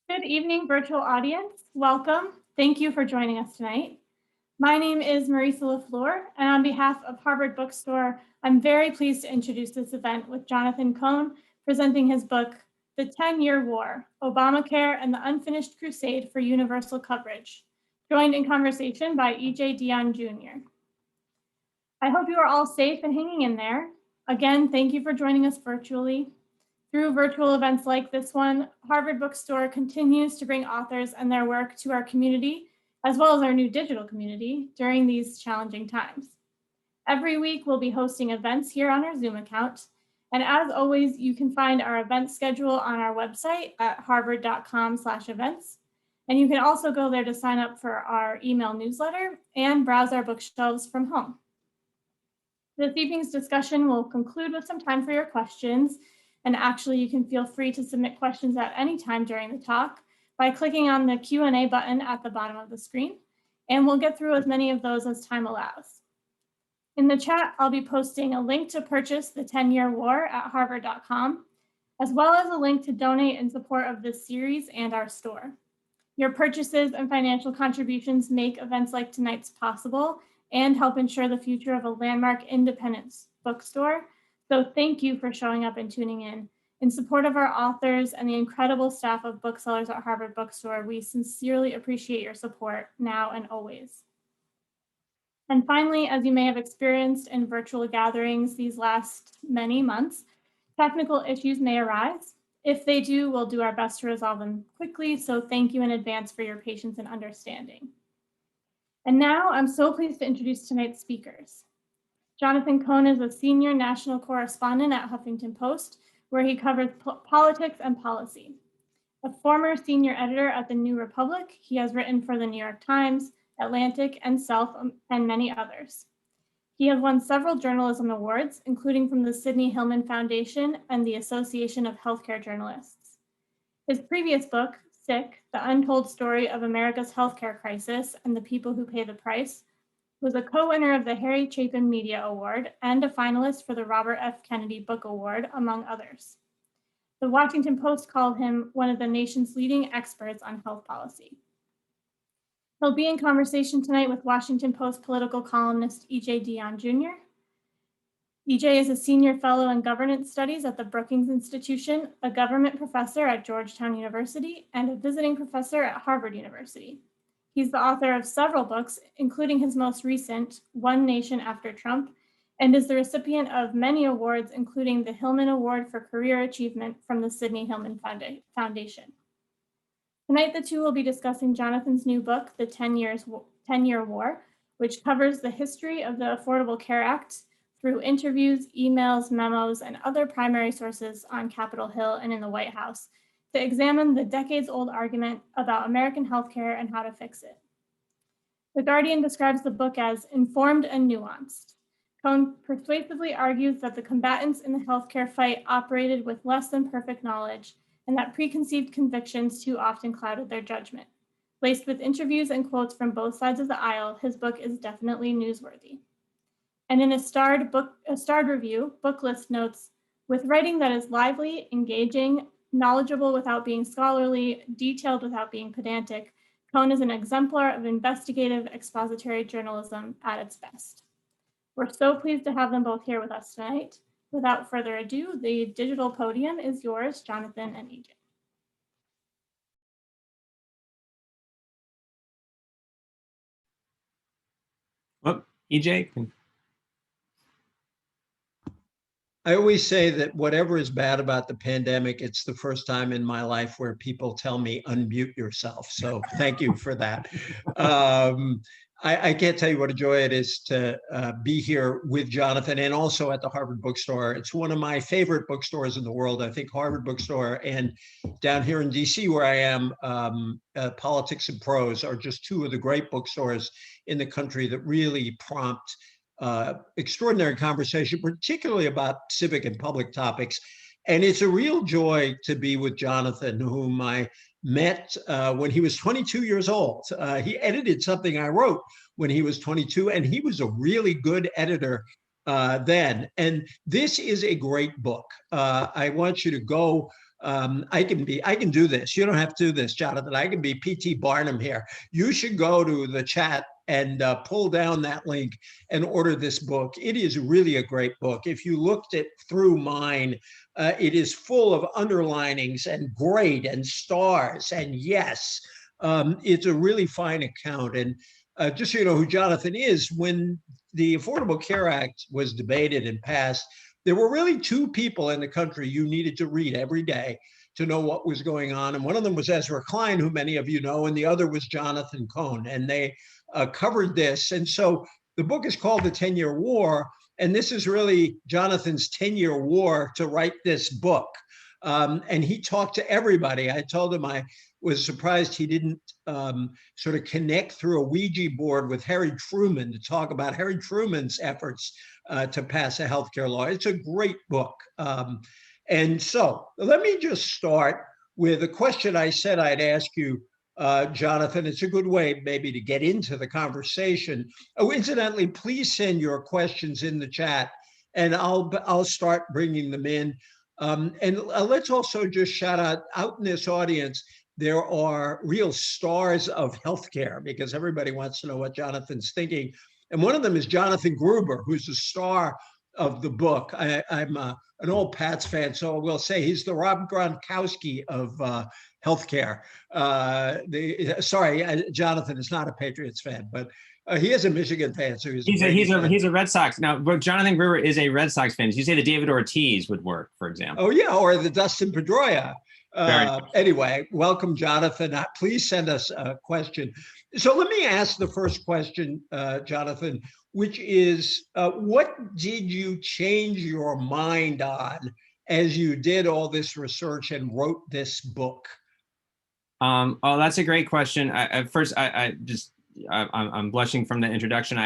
Good evening, virtual audience. Welcome. Thank you for joining us tonight. My name is Marisa LaFleur, and on behalf of Harvard Bookstore, I'm very pleased to introduce this event with Jonathan Cohn presenting his book, The 10-Year War, Obamacare and the Unfinished Crusade for Universal Coverage, joined in conversation by Dionne Jr. I hope you are all safe and hanging in there. Again, thank you for joining us virtually. Through virtual events like this one, Harvard Bookstore continues to bring authors and their work to our community, as well as our new digital community during these challenging times. Every week, we'll be hosting events here on our Zoom account. And as always, you can find our event schedule on our website at harvard.com/events. And you can also go there to sign up for our email newsletter and browse our bookshelves from home. This evening's discussion will conclude with some time for your questions. And actually, you can feel free to submit questions at any time during the talk by clicking on the Q&A button at the bottom of the screen, and we'll get through as many of those as time allows. In the chat, I'll be posting a link to purchase The 10-Year War at harvard.com, as well as a link to donate in support of this series and our store. Your purchases and financial contributions make events like tonight's possible and help ensure the future of a landmark independent bookstore. So thank you for showing up and tuning in support of our authors and the incredible staff of booksellers at Harvard Bookstore. We sincerely appreciate your support now and always. And finally, as you may have experienced in virtual gatherings these last many months, technical issues may arise. If they do, we'll do our best to resolve them quickly. So thank you in advance for your patience and understanding. And now I'm so pleased to introduce tonight's speakers. Jonathan Cohn is a senior national correspondent at Huffington Post, where he covers politics and policy. A former senior editor at the New Republic, he has written for the New York Times, Atlantic, and Self, and many others. He has won several journalism awards, including from the Sidney Hillman Foundation and the Association of Healthcare Journalists. His previous book, Sick, The Untold Story of America's Healthcare Crisis and the People Who Pay the Price, was a co-winner of the Harry Chapin Media Award and a finalist for the Robert F. Kennedy Book Award, among others. The Washington Post called him one of the nation's leading experts on health policy. He'll be in conversation tonight with Washington Post political columnist Dionne Jr. is a senior fellow in governance studies at the Brookings Institution, a government professor at Georgetown University, and a visiting professor at Harvard University. He's the author of several books, including his most recent, One Nation After Trump, and is the recipient of many awards, including the Hillman Award for Career Achievement from the Sidney Hillman Foundation. Tonight, the two will be discussing Jonathan's new book, The 10-Year War, which covers the history of the Affordable Care Act through interviews, emails, memos, and other primary sources on Capitol Hill and in the White House, to examine the decades-old argument about American healthcare and how to fix it. The Guardian describes the book as informed and nuanced. Cohn persuasively argues that the combatants in the healthcare fight operated with less than perfect knowledge and that preconceived convictions too often clouded their judgment. Laced with interviews and quotes from both sides of the aisle, his book is definitely newsworthy. And in a starred review, Booklist notes, with writing that is lively, engaging, knowledgeable without being scholarly, detailed without being pedantic, Cohn is an exemplar of investigative expository journalism at its best. We're so pleased to have them both here with us tonight. Without further ado, the digital podium is yours, Jonathan and EJ. Well, EJ can. I always say that whatever is bad about the pandemic, it's the first time in my life where people tell me unmute yourself. So thank you for that. I can't tell you what a joy it is to be here with Jonathan and also at the Harvard Bookstore. It's one of my favorite bookstores in the world. I think Harvard Bookstore and down here in DC where I am, Politics and Prose are just two of the great bookstores in the country that really prompt extraordinary conversation, particularly about civic and public topics. And it's a real joy to be with Jonathan, whom I met when he was 22 years old. He edited something I wrote when he was 22, and he was a really good editor then. And this is a great book. I want you to go I can do this. You don't have to do this, Jonathan. I can be P.T. Barnum here. You should go to the chat and pull down that link and order this book. It is really a great book. If you looked it through mine, it is full of underlinings and great and stars and yes. It's a really fine account. And just so you know who Jonathan is, when the Affordable Care Act was debated and passed, there were really two people in the country you needed to read every day to know what was going on. And one of them was Ezra Klein, who many of you know, and the other was Jonathan Cohn. And they covered this. And so the book is called The 10-Year War. And this is really Jonathan's 10-year war to write this book. And he talked to everybody. I told him I was surprised he didn't sort of connect through a Ouija board with Harry Truman to talk about Harry Truman's efforts to pass a healthcare law. It's a great book. And so let me just start with a question I said I'd ask you, Jonathan. It's a good way maybe to get into the conversation. Oh, incidentally, please send your questions in the chat and I'll start bringing them in. And let's also just shout out in this audience, there are real stars of healthcare because everybody wants to know what Jonathan's thinking. And one of them is Jonathan Gruber, who's the star of the book. I'm an old Pats fan, so I will say he's the Rob Gronkowski of healthcare. Sorry, Jonathan is not a Patriots fan, but he is a Michigan fan, so he's a Red Sox. Now, but Jonathan Gruber is a Red Sox fan. You say the David Ortiz would work, for example. Oh yeah, or the Dustin Pedroia. Anyway, welcome, Jonathan. Please send us a question. So let me ask the first question, Jonathan, which is, what did you change your mind on as you did all this research and wrote this book? Oh, that's a great question. I'm blushing from the introduction.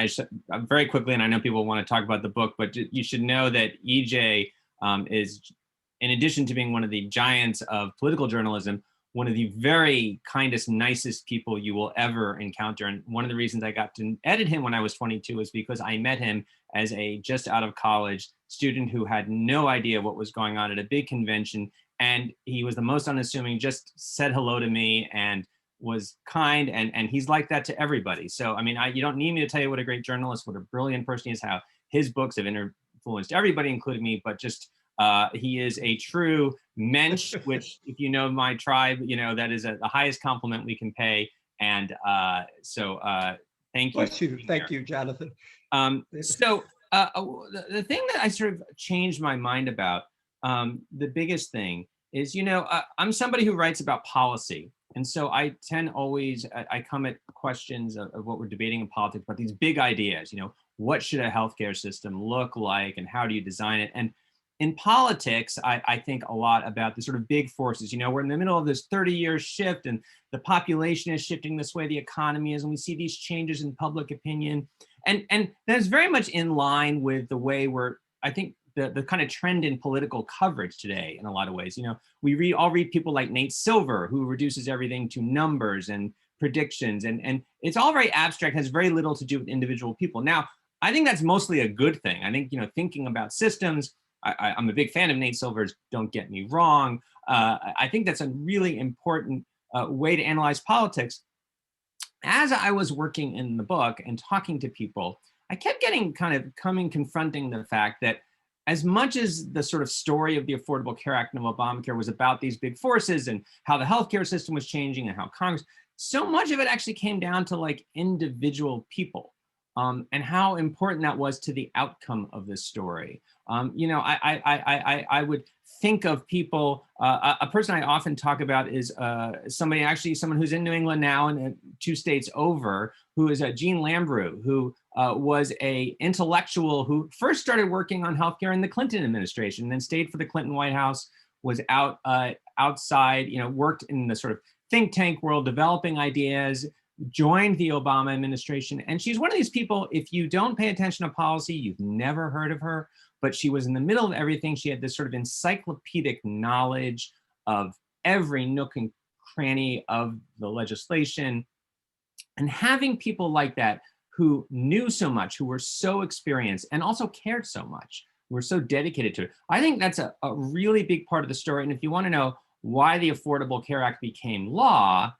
Very quickly, and I know people want to talk about the book, but you should know that EJ is, in addition to being one of the giants of political journalism, one of the very kindest, nicest people you will ever encounter. And one of the reasons I got to edit him when I was 22 is because I met him as a just out of college student who had no idea what was going on at a big convention. And he was the most unassuming, just said hello to me and was kind. And he's like that to everybody. So, I mean, you don't need me to tell you what a great journalist, what a brilliant person he is, how his books have influenced everybody, including me, but just he is a true mensch, which if you know my tribe, you know, that is the highest compliment we can pay. And thank you. Bless you. Thank you, Jonathan. The thing that I sort of changed my mind about, the biggest thing is, you know, I'm somebody who writes about policy. And so I tend always, I come at questions of what we're debating in politics about these big ideas, you know, what should a healthcare system look like and how do you design it? And in politics, I think a lot about the sort of big forces. You know, we're in the middle of this 30-year shift and the population is shifting this way, the economy is, and we see these changes in public opinion. And that's very much in line with the way I think the kind of trend in political coverage today in a lot of ways. You know, I'll read people like Nate Silver, who reduces everything to numbers and predictions, and it's all very abstract, has very little to do with individual people. Now, I think that's mostly a good thing. I think, you know, thinking about systems, I'm a big fan of Nate Silver's, don't get me wrong. I think that's a really important way to analyze politics. As I was working in the book and talking to people, I kept getting confronting the fact that as much as the sort of story of the Affordable Care Act and of Obamacare was about these big forces and how the healthcare system was changing and how Congress, so much of it actually came down to like individual people. And how important that was to the outcome of this story. You know, I would think of people, a person I often talk about is someone who's in New England now and 2 states over, who is Jean Lambrou, who was a intellectual who first started working on healthcare in the Clinton administration, then stayed for the Clinton White House, was outside, you know, worked in the sort of think tank world, developing ideas, joined the Obama administration. And she's one of these people, if you don't pay attention to policy, you've never heard of her, but she was in the middle of everything. She had this sort of encyclopedic knowledge of every nook and cranny of the legislation. And having people like that who knew so much, who were so experienced and also cared so much, were so dedicated to it, I think that's a really big part of the story. And if you want to know why the Affordable Care Act became law,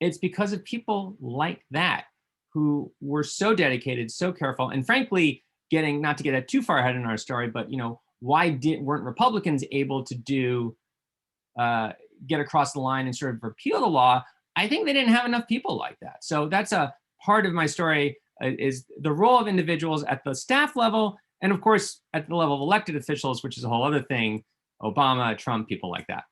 it's because of people like that who were so dedicated, so careful, and frankly, not to get too far ahead in our story, but why weren't Republicans able to get across the line and sort of repeal the law? I think they didn't have enough people like that. So that's a part of my story, is the role of individuals at the staff level, and of course at the level of elected officials, which is a whole other thing, Obama, Trump, people like that.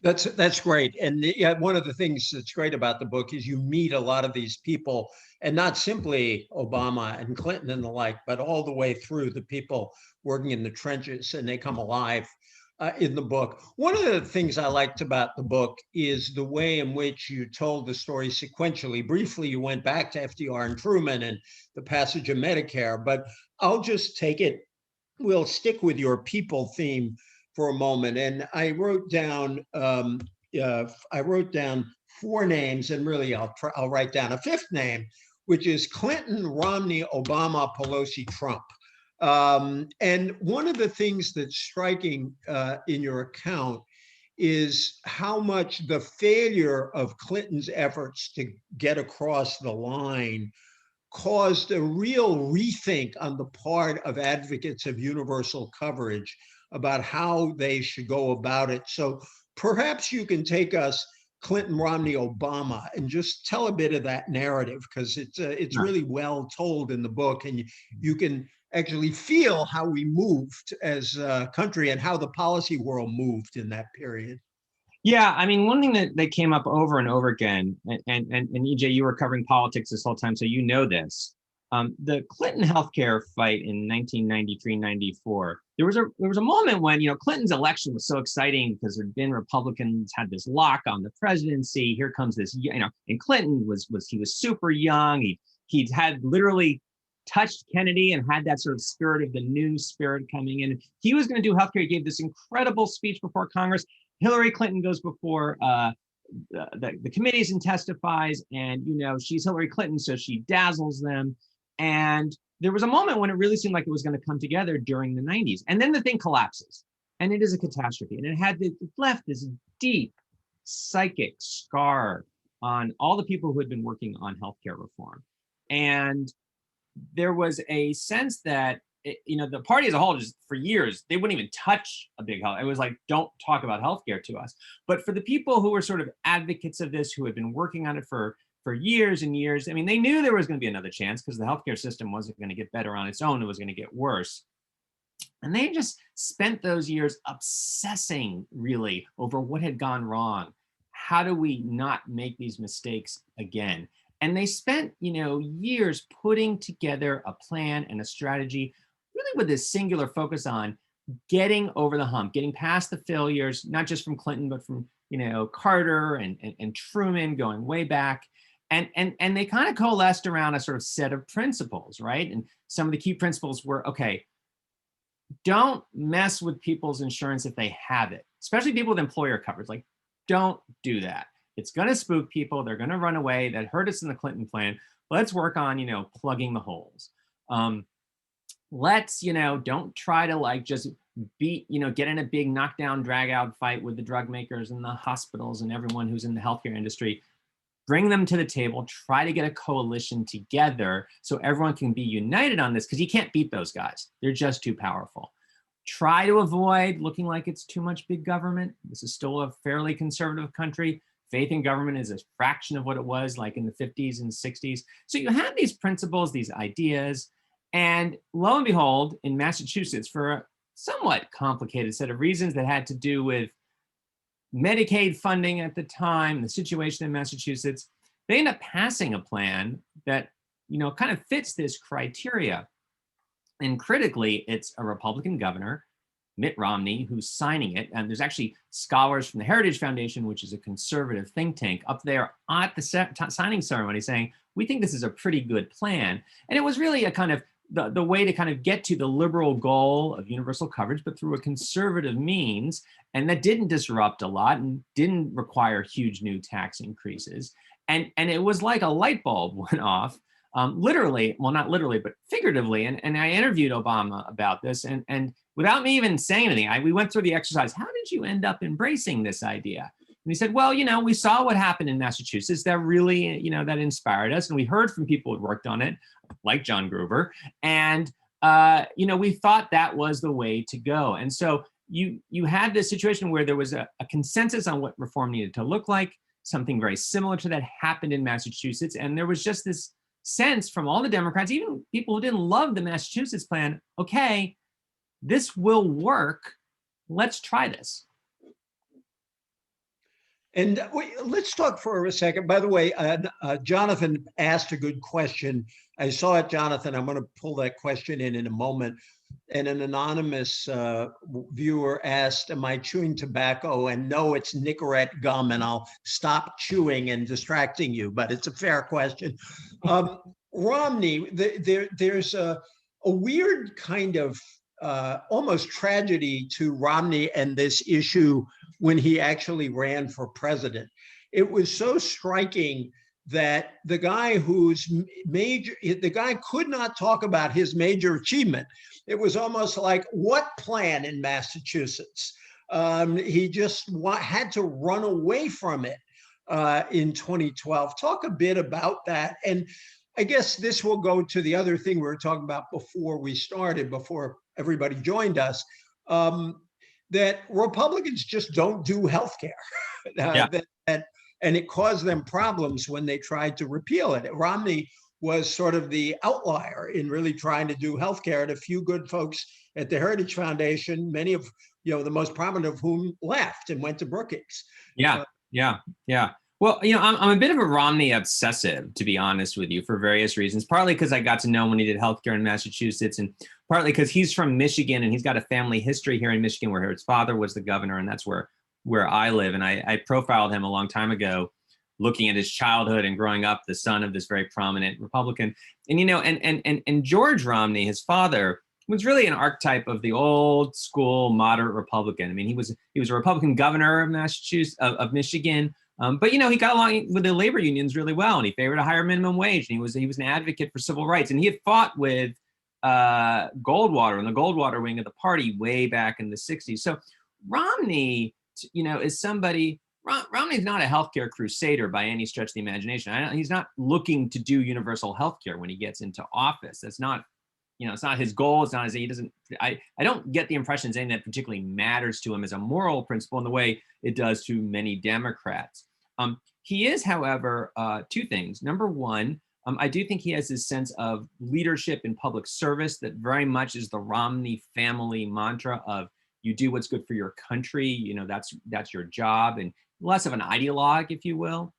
That's great. And yeah, one of the things that's great about the book is you meet a lot of these people, and not simply Obama and Clinton and the like, but all the way through the people working in the trenches, and they come alive in the book. One of the things I liked about the book is the way in which you told the story sequentially. Briefly, you went back to FDR and Truman and the passage of Medicare, but I'll just take it. We'll stick with your people theme for a moment. And I wrote down four names, and really I'll write down a fifth name, which is Clinton, Romney, Obama, Pelosi, Trump. And one of the things that's striking in your account is how much the failure of Clinton's efforts to get across the line caused a real rethink on the part of advocates of universal coverage about how they should go about it. So perhaps you can take us Clinton, Romney, Obama, and just tell a bit of that narrative, because it's really well told in the book, and you can actually feel how we moved as a country and how the policy world moved in that period. Yeah, I mean, one thing that came up over and over again, and EJ, you were covering politics this whole time, so you know this. The Clinton healthcare fight in 1993-94, there was a moment when Clinton's election was so exciting because there'd been Republicans had this lock on the presidency. Here comes this, and Clinton was super young. He'd had literally touched Kennedy and had that sort of spirit of the new spirit coming in. He was going to do healthcare. He gave this incredible speech before Congress. Hillary Clinton goes before the committees and testifies, and she's Hillary Clinton, so she dazzles them. And there was a moment when it really seemed like it was going to come together during the 90s. And then the thing collapses, and it is a catastrophe. And it left this deep psychic scar on all the people who had been working on healthcare reform. And there was a sense that, the party as a whole, just for years, they wouldn't even touch a big health. It was like, don't talk about healthcare to us. But for the people who were sort of advocates of this, who had been working on it for years and years, I mean, they knew there was going to be another chance, because the healthcare system wasn't going to get better on its own. It was going to get worse. And they just spent those years obsessing really over what had gone wrong. How do we not make these mistakes again? And they spent, years putting together a plan and a strategy, really with this singular focus on getting over the hump, getting past the failures, not just from Clinton, but from, Carter and Truman, going way back. And they kind of coalesced around a sort of set of principles, right? And some of the key principles were, okay, don't mess with people's insurance if they have it, especially people with employer coverage. Like, don't do that. It's going to spook people. They're going to run away. That hurt us in the Clinton plan. Let's work on, plugging the holes. Let's, don't try to just get in a big knockdown, drag out fight with the drug makers and the hospitals and everyone who's in the healthcare industry. Bring them to the table, try to get a coalition together so everyone can be united on this, because you can't beat those guys. They're just too powerful. Try to avoid looking like it's too much big government. This is still a fairly conservative country. Faith in government is a fraction of what it was like in the 50s and 60s. So you have these principles, these ideas, and lo and behold, in Massachusetts, for a somewhat complicated set of reasons that had to do with Medicaid funding at the time, the situation in Massachusetts, they end up passing a plan that, kind of fits this criteria. And critically, it's a Republican governor, Mitt Romney, who's signing it. And there's actually scholars from the Heritage Foundation, which is a conservative think tank, up there at the signing ceremony saying, we think this is a pretty good plan. And it was really a kind of the way to kind of get to the liberal goal of universal coverage, but through a conservative means. And that didn't disrupt a lot and didn't require huge new tax increases. And it was like a light bulb went off, literally, well, not literally, but figuratively. And I interviewed Obama about this, and without me even saying anything, we went through the exercise. How did you end up embracing this idea? And he said, well, we saw what happened in Massachusetts that really, that inspired us. And we heard from people who worked on it, like John Gruber. And, we thought that was the way to go. And so you had this situation where there was a consensus on what reform needed to look like. Something very similar to that happened in Massachusetts. And there was just this sense from all the Democrats, even people who didn't love the Massachusetts plan, okay, this will work. Let's try this. And let's talk for a second. By the way, Jonathan asked a good question. I saw it, Jonathan. I'm going to pull that question in a moment. And an anonymous viewer asked, am I chewing tobacco? And no, it's Nicorette gum, and I'll stop chewing and distracting you, but it's a fair question. Romney, there's a weird kind of almost tragedy to Romney and this issue when he actually ran for president. It was so striking that the guy could not talk about his major achievement. It was almost like, what plan in Massachusetts? He just had to run away from it in 2012. Talk a bit about that. And I guess this will go to the other thing we were talking about before everybody joined us, that Republicans just don't do healthcare. And it caused them problems when they tried to repeal it. Romney was sort of the outlier in really trying to do healthcare, and a few good folks at the Heritage Foundation, many of the most prominent of whom left and went to Brookings. Yeah. Well, I'm a bit of a Romney obsessive, to be honest with you, for various reasons. Partly because I got to know him when he did healthcare in Massachusetts, and partly because he's from Michigan and he's got a family history here in Michigan where his father was the governor, and that's where I live. And I profiled him a long time ago, looking at his childhood and growing up, the son of this very prominent Republican. And and George Romney, his father, was really an archetype of the old school moderate Republican. I mean, he was a Republican governor of Massachusetts, of Michigan. But he got along with the labor unions really well, and he favored a higher minimum wage, and he was an advocate for civil rights, and he had fought with Goldwater and the Goldwater wing of the party way back in the 60s. So Romney, is somebody. Romney's not a healthcare crusader by any stretch of the imagination. He's not looking to do universal healthcare when he gets into office. That's not, it's not his goal. It's not his. He doesn't. I don't get the impression saying that particularly matters to him as a moral principle in the way it does to many Democrats. He is, however, two things. Number one, I do think he has this sense of leadership in public service that very much is the Romney family mantra of you do what's good for your country. That's your job, and less of an ideologue, if you will.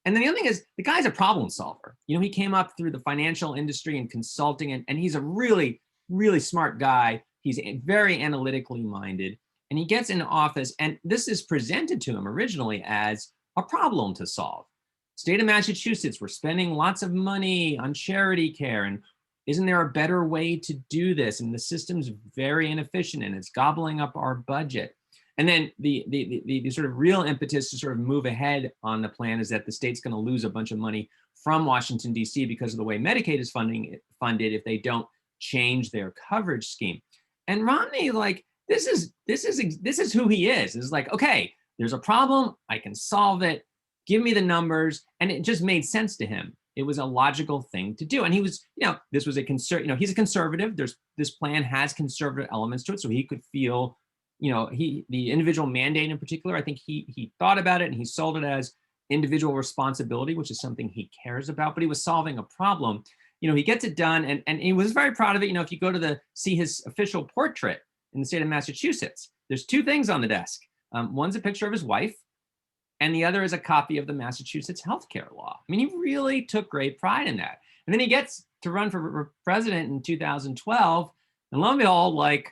And then the other thing is the guy's a problem solver. He came up through the financial industry and consulting, and he's a really, really smart guy. He's very analytically minded, and he gets into office, and this is presented to him originally as a problem to solve. State of Massachusetts, we're spending lots of money on charity care, and isn't there a better way to do this? And the system's very inefficient, and it's gobbling up our budget. And then the sort of real impetus to sort of move ahead on the plan is that the state's going to lose a bunch of money from Washington, D.C. because of the way Medicaid is funded if they don't change their coverage scheme. And Romney, this is who he is. It's like, okay, there's a problem, I can solve it, give me the numbers, and it just made sense to him. It was a logical thing to do. And he was, this was he's a conservative. This plan has conservative elements to it, so he could feel, the individual mandate in particular, I think he thought about it and he sold it as individual responsibility, which is something he cares about, but he was solving a problem. He gets it done, and he was very proud of it. If you go to see his official portrait in the state of Massachusetts, there's two things on the desk. One's a picture of his wife, and the other is a copy of the Massachusetts healthcare law. I mean, he really took great pride in that. And then he gets to run for president in 2012, and lo and behold,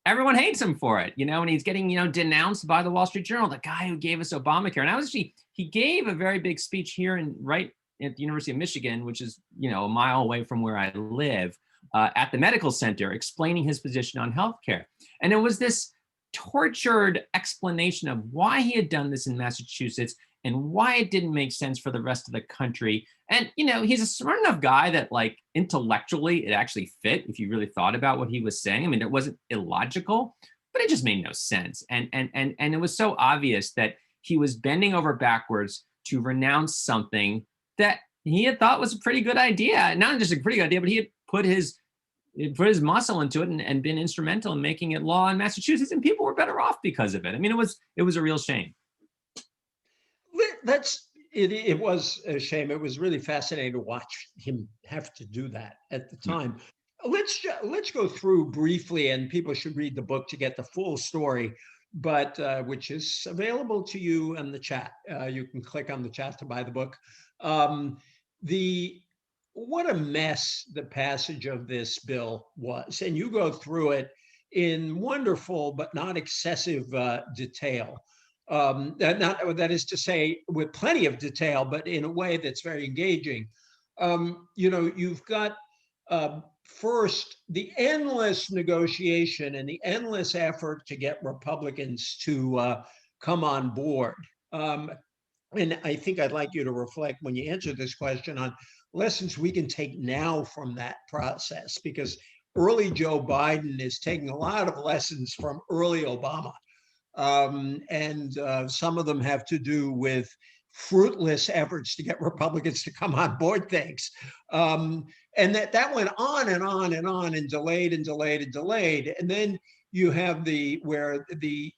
everyone hates him for it, and he's getting, denounced by the Wall Street Journal, the guy who gave us Obamacare. And he gave a very big speech here right at the University of Michigan, which is, a mile away from where I live, at the medical center, explaining his position on healthcare. And it was this tortured explanation of why he had done this in Massachusetts and why it didn't make sense for the rest of the country. And, he's a smart enough guy that like intellectually it actually fit if you really thought about what he was saying. I mean, it wasn't illogical, but it just made no sense. And it was so obvious that he was bending over backwards to renounce something that he had thought was a pretty good idea. Not just a pretty good idea, but he had put his muscle into it and been instrumental in making it law in Massachusetts, and people were better off because of it. I mean, it was a real shame. It was a shame. It was really fascinating to watch him have to do that at the time. Let's go through briefly, and people should read the book to get the full story, but which is available to you in the chat. You can click on the chat to buy the book. What a mess the passage of this bill was, and you go through it in wonderful but not excessive detail. That is to say, with plenty of detail, but in a way that's very engaging. You've got first the endless negotiation and the endless effort to get Republicans to come on board. And I think I'd like you to reflect when you answer this question on lessons we can take now from that process, because early Joe Biden is taking a lot of lessons from early Obama. And some of them have to do with fruitless efforts to get Republicans to come on board things. And that went on and on and on and delayed and delayed and delayed. And then you have where the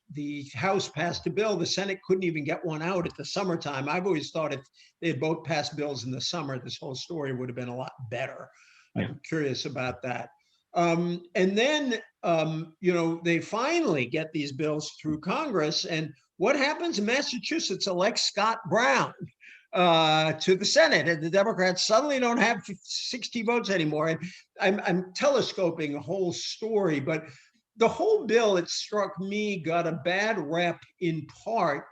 House passed a bill, the Senate couldn't even get one out at the summertime. I've always thought if they had both passed bills in the summer, this whole story would have been a lot better. Yeah. I'm curious about that. And then, they finally get these bills through Congress. And what happens? Massachusetts elects Scott Brown to the Senate, and the Democrats suddenly don't have 60 votes anymore. And I'm telescoping the whole story, but the whole bill, it struck me, got a bad rep in part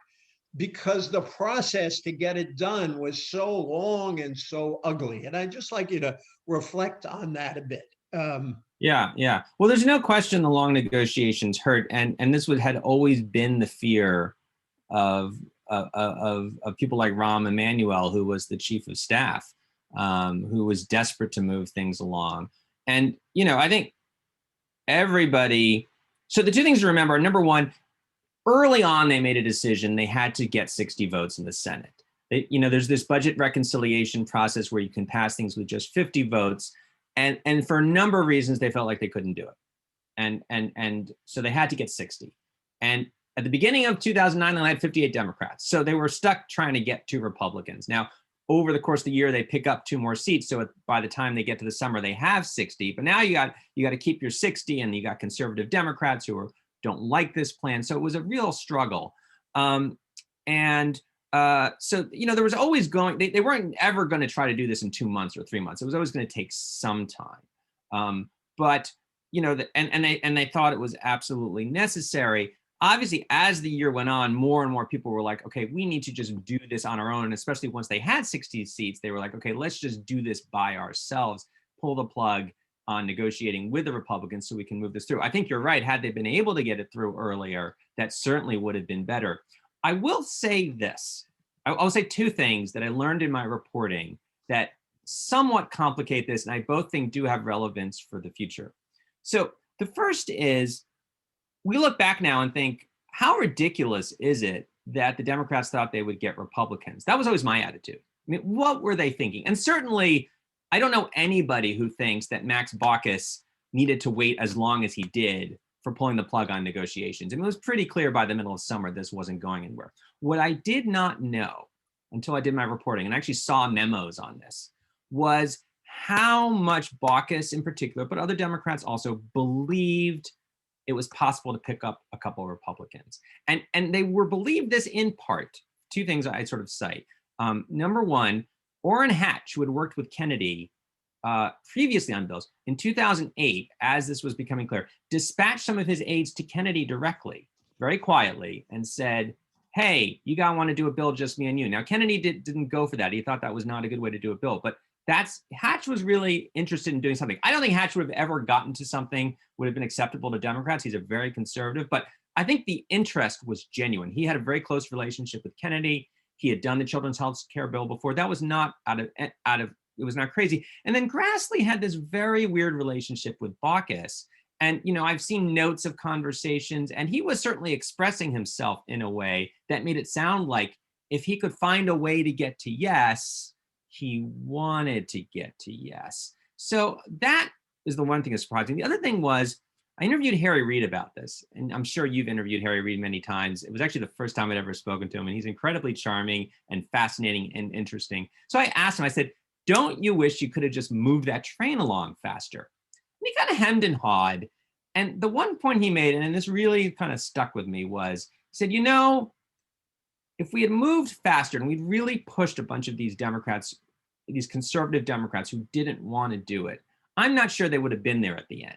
because the process to get it done was so long and so ugly. And I'd just like you to reflect on that a bit. Yeah. Well, there's no question the long negotiations hurt, and this had always been the fear of people like Rahm Emanuel, who was the chief of staff, who was desperate to move things along. And I think everybody. So the two things to remember are, number one, early on they made a decision they had to get 60 votes in the Senate. There's this budget reconciliation process where you can pass things with just 50 votes. And for a number of reasons, they felt like they couldn't do it. And so they had to get 60. And at the beginning of 2009, they had 58 Democrats. So they were stuck trying to get 2 Republicans. Now, over the course of the year, they pick up 2 more seats. So by the time they get to the summer, they have 60. But now you got to keep your 60, and you got conservative Democrats who don't like this plan. So it was a real struggle. So there was always they weren't ever going to try to do this in 2 months or 3 months. It was always going to take some time. But they thought it was absolutely necessary. Obviously, as the year went on, more and more people were like, okay, we need to just do this on our own. And especially once they had 60 seats, they were like, okay, let's just do this by ourselves, pull the plug on negotiating with the Republicans so we can move this through. I think you're right. Had they been able to get it through earlier, that certainly would have been better. I will say this. I'll say 2 things that I learned in my reporting that somewhat complicate this, and I both think do have relevance for the future. So the first is, we look back now and think, how ridiculous is it that the Democrats thought they would get Republicans? That was always my attitude. I mean, what were they thinking? And certainly, I don't know anybody who thinks that Max Baucus needed to wait as long as he did for pulling the plug on negotiations. I mean, it was pretty clear by the middle of summer this wasn't going anywhere. What I did not know until I did my reporting, and actually saw memos on this, was how much Baucus in particular, but other Democrats also, believed it was possible to pick up a couple of Republicans. And they were believed this in part. 2 things I sort of cite. Number one, Orrin Hatch, who had worked with Kennedy previously on bills, in 2008, as this was becoming clear, dispatched some of his aides to Kennedy directly, very quietly, and said, hey, you gotta want to do a bill just me and you. Now, Kennedy didn't go for that. He thought that was not a good way to do a bill, but Hatch was really interested in doing something. I don't think Hatch would have ever gotten to something would have been acceptable to Democrats. He's a very conservative, but I think the interest was genuine. He had a very close relationship with Kennedy. He had done the children's health care bill before. That was not out of, it was not crazy. And then Grassley had this very weird relationship with Baucus. And, I've seen notes of conversations, and he was certainly expressing himself in a way that made it sound like if he could find a way to get to yes, he wanted to get to yes. So that is the one thing that's surprising. The other thing was, I interviewed Harry Reid about this, and I'm sure you've interviewed Harry Reid many times. It was actually the first time I'd ever spoken to him, and he's incredibly charming and fascinating and interesting. So I asked him, I said, don't you wish you could have just moved that train along faster? And he kind of hemmed and hawed. And the one point he made, and this really kind of stuck with me, was he said, if we had moved faster and we'd really pushed a bunch of these Democrats, these conservative Democrats who didn't want to do it, I'm not sure they would have been there at the end.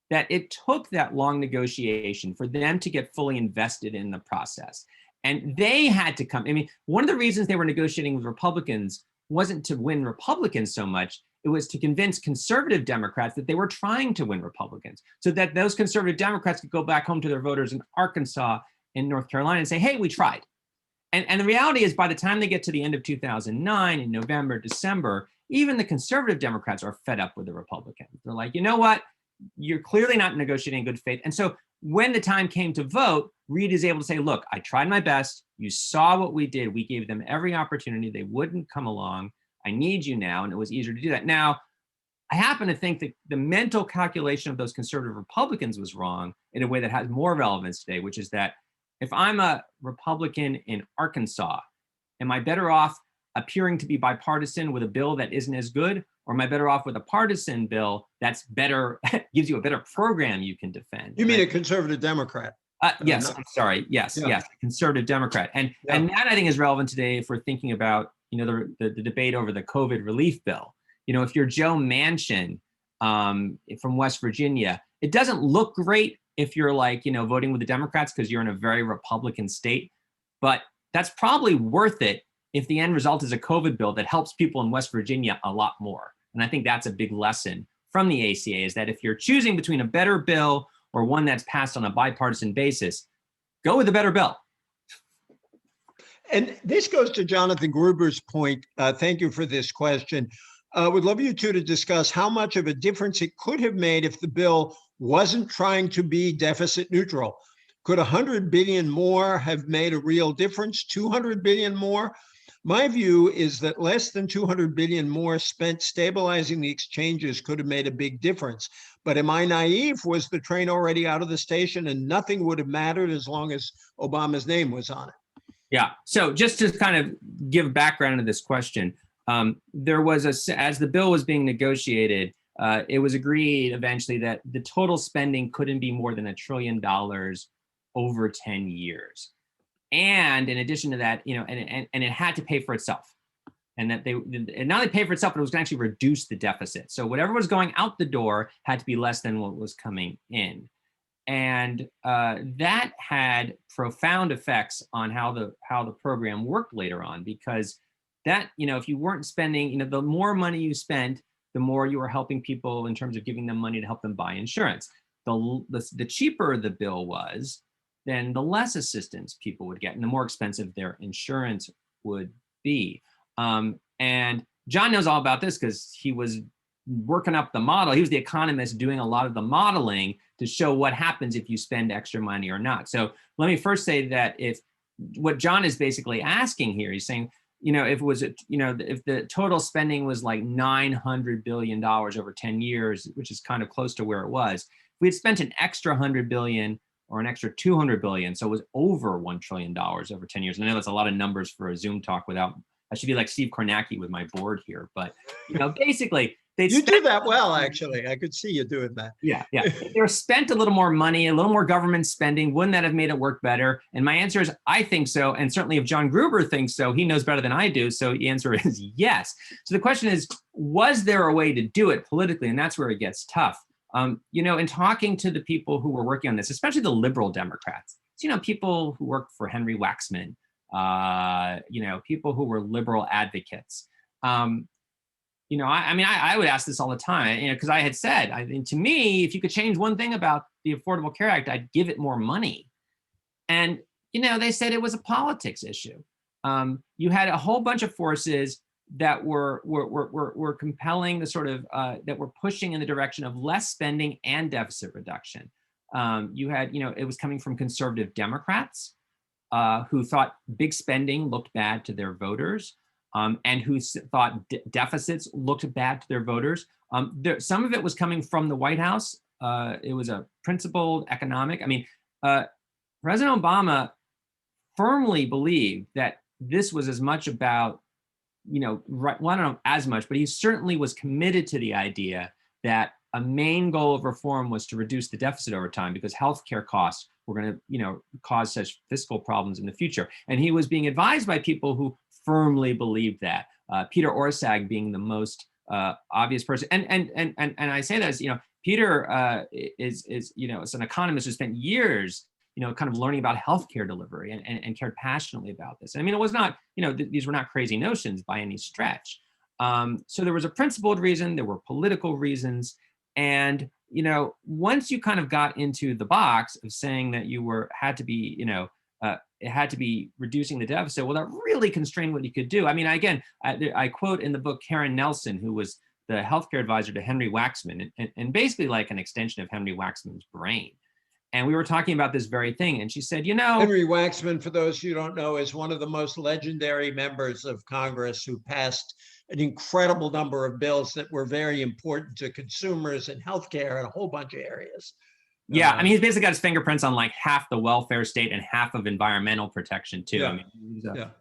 That it took that long negotiation for them to get fully invested in the process. And they had to come. I mean, one of the reasons they were negotiating with Republicans wasn't to win Republicans so much. It was to convince conservative Democrats that they were trying to win Republicans, so that those conservative Democrats could go back home to their voters in Arkansas and North Carolina and say, hey, we tried. And the reality is, by the time they get to the end of 2009, in November, December, even the conservative Democrats are fed up with the Republicans. They're like, you know what? You're clearly not negotiating in good faith. And so when the time came to vote, Reid is able to say, look, I tried my best. You saw what we did. We gave them every opportunity. They wouldn't come along. I need you now. And it was easier to do that. Now, I happen to think that the mental calculation of those conservative Republicans was wrong in a way that has more relevance today, which is that if I'm a Republican in Arkansas, am I better off appearing to be bipartisan with a bill that isn't as good? Or am I better off with a partisan bill that's better, gives you a better program you can defend? You mean a conservative Democrat? Yes, I'm sorry. Yes, Yeah. yes, conservative Democrat. And that I think is relevant today if we're thinking about, the debate over the COVID relief bill. If you're Joe Manchin from West Virginia, it doesn't look great if you're voting with the Democrats because you're in a very Republican state, but that's probably worth it if the end result is a COVID bill that helps people in West Virginia a lot more. And I think that's a big lesson from the ACA, is that if you're choosing between a better bill or one that's passed on a bipartisan basis, go with the better bill. And this goes to Jonathan Gruber's point. Thank you for this question. Would love you two to discuss how much of a difference it could have made if the bill wasn't trying to be deficit neutral. Could 100 billion more have made a real difference? 200 billion more? My view is that less than 200 billion more spent stabilizing the exchanges could have made a big difference. But am I naive? Was the train already out of the station and nothing would have mattered as long as Obama's name was on it? Yeah. So just to kind of give background to this question, there was as the bill was being negotiated, it was agreed eventually that the total spending couldn't be more than $1 trillion over 10 years. And in addition to that, and it had to pay for itself. And that and not only pay for itself, but it was going to actually reduce the deficit. So whatever was going out the door had to be less than what was coming in. And that had profound effects on how the program worked later on, because that, if you weren't spending, the more money you spent, the more you were helping people in terms of giving them money to help them buy insurance. The cheaper the bill was, then the less assistance people would get and the more expensive their insurance would be. And John knows all about this because he was working up the model. He was the economist doing a lot of the modeling to show what happens if you spend extra money or not. So let me first say that if what John is basically asking here, he's saying, if it was, if the total spending was like $900 billion over 10 years, which is kind of close to where it was, if we had spent an extra $100 billion or an extra $200 billion, so it was over $1 trillion over 10 years. I know that's a lot of numbers for a Zoom talk without, I should be like Steve Kornacki with my board here, but basically, you do that well, actually. I could see you doing that. Yeah. They were spent a little more money, a little more government spending. Wouldn't that have made it work better? And my answer is, I think so. And certainly if John Gruber thinks so, he knows better than I do. So the answer is yes. So the question is, was there a way to do it politically? And that's where it gets tough. In talking to the people who were working on this, especially the liberal Democrats, people who worked for Henry Waxman, people who were liberal advocates. I would ask this all the time, because I had said, to me, if you could change one thing about the Affordable Care Act, I'd give it more money. And, they said it was a politics issue. you had a whole bunch of forces that were compelling the sort of that were pushing in the direction of less spending and deficit reduction. You had, it was coming from conservative Democrats who thought big spending looked bad to their voters, and who thought deficits looked bad to their voters. Some of it was coming from the White House. It was a principled economic. I mean, President Obama firmly believed that this was as much about, well, I don't know as much, but he certainly was committed to the idea that a main goal of reform was to reduce the deficit over time, because healthcare costs were going to, cause such fiscal problems in the future. And he was being advised by people who firmly believed that. Peter Orszag being the most obvious person. And I say that as, Peter is an economist who spent years, kind of learning about healthcare delivery and cared passionately about this. And I mean, it was not, these were not crazy notions by any stretch. So there was a principled reason, there were political reasons. And, once you kind of got into the box of saying that you had to be, it had to be reducing the deficit, well, that really constrained what you could do. I mean, again, I quote in the book Karen Nelson, who was the healthcare advisor to Henry Waxman, and basically like an extension of Henry Waxman's brain. And we were talking about this very thing. And she said, Henry Waxman, for those who don't know, is one of the most legendary members of Congress who passed an incredible number of bills that were very important to consumers and healthcare and a whole bunch of areas. Yeah, I mean, he's basically got his fingerprints on like half the welfare state and half of environmental protection too. Yeah. I mean,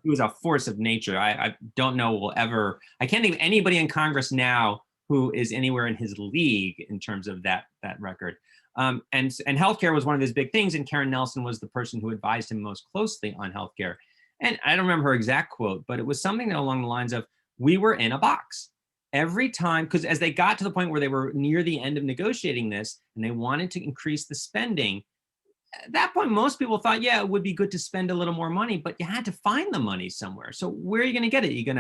he was a force of nature. I don't know I can't think of anybody in Congress now who is anywhere in his league in terms of that record. And healthcare was one of his big things, and Karen Nelson was the person who advised him most closely on healthcare. And I don't remember her exact quote, but it was something along the lines of, we were in a box. Every time, because as they got to the point where they were near the end of negotiating this and they wanted to increase the spending, at that point, most people thought, yeah, it would be good to spend a little more money, but you had to find the money somewhere. So where are you going to get it? You're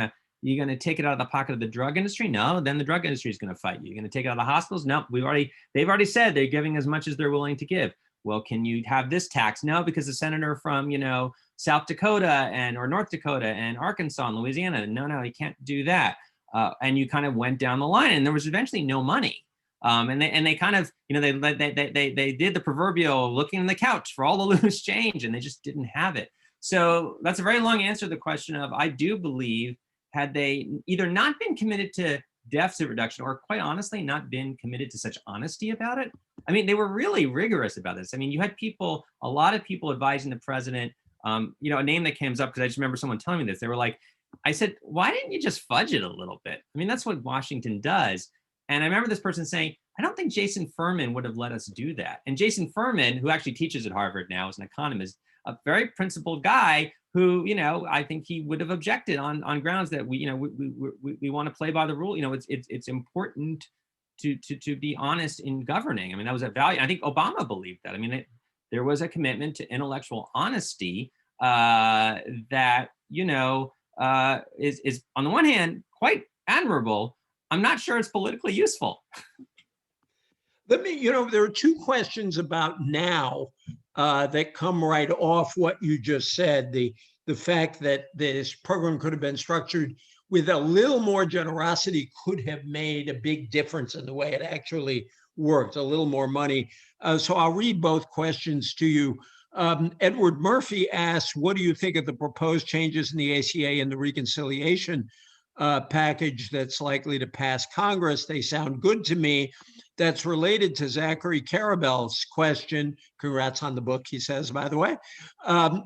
going to take it out of the pocket of the drug industry? No, then the drug industry is going to fight you. You're going to take it out of the hospitals? No, they've already said they're giving as much as they're willing to give. Well, can you have this tax? No, because the senator from, South Dakota or North Dakota and Arkansas and Louisiana, no, you can't do that. And you kind of went down the line, and there was eventually no money. And they kind of, they did the proverbial looking in the couch for all the loose change, and they just didn't have it. So that's a very long answer to the question of, I do believe, had they either not been committed to deficit reduction, or quite honestly, not been committed to such honesty about it. I mean, they were really rigorous about this. I mean, you had a lot of people advising the president, a name that comes up, because I just remember someone telling me this. They were like, I said, why didn't you just fudge it a little bit? I mean, that's what Washington does. And I remember this person saying, I don't think Jason Furman would have let us do that. And Jason Furman, who actually teaches at Harvard now, is an economist, a very principled guy who, I think he would have objected on grounds that we want to play by the rule. It's important to be honest in governing. I mean, that was a value. I think Obama believed that. I mean, there was a commitment to intellectual honesty that, is on the one hand quite admirable. I'm not sure it's politically useful. There are two questions about now that come right off what you just said. The fact that this program could have been structured with a little more generosity could have made a big difference in the way it actually worked, a little more money. So I'll read both questions to you. Edward Murphy asks, what do you think of the proposed changes in the ACA and the reconciliation package that's likely to pass Congress? They sound good to me. That's related to Zachary Carabel's question. Congrats on the book, he says, by the way.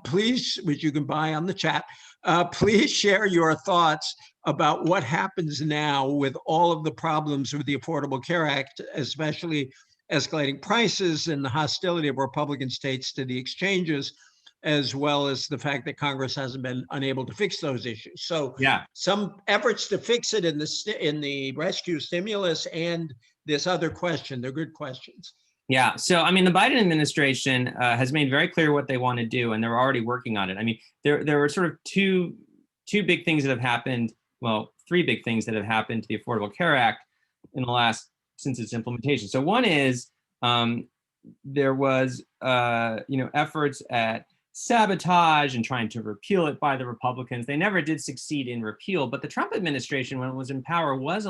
Please, which you can buy on the chat, please share your thoughts about what happens now with all of the problems with the Affordable Care Act, especially escalating prices and the hostility of Republican states to the exchanges, as well as the fact that Congress hasn't been unable to fix those issues. So yeah, some efforts to fix it in the rescue stimulus and this other question. They're good questions. Yeah. So, I mean, the Biden administration has made very clear what they want to do, and they're already working on it. I mean, there were sort of two big things that have happened. Well, three big things that have happened to the Affordable Care Act in the last, since its implementation. So one is there was, efforts at sabotage and trying to repeal it by the Republicans. They never did succeed in repeal, but the Trump administration, when it was in power, was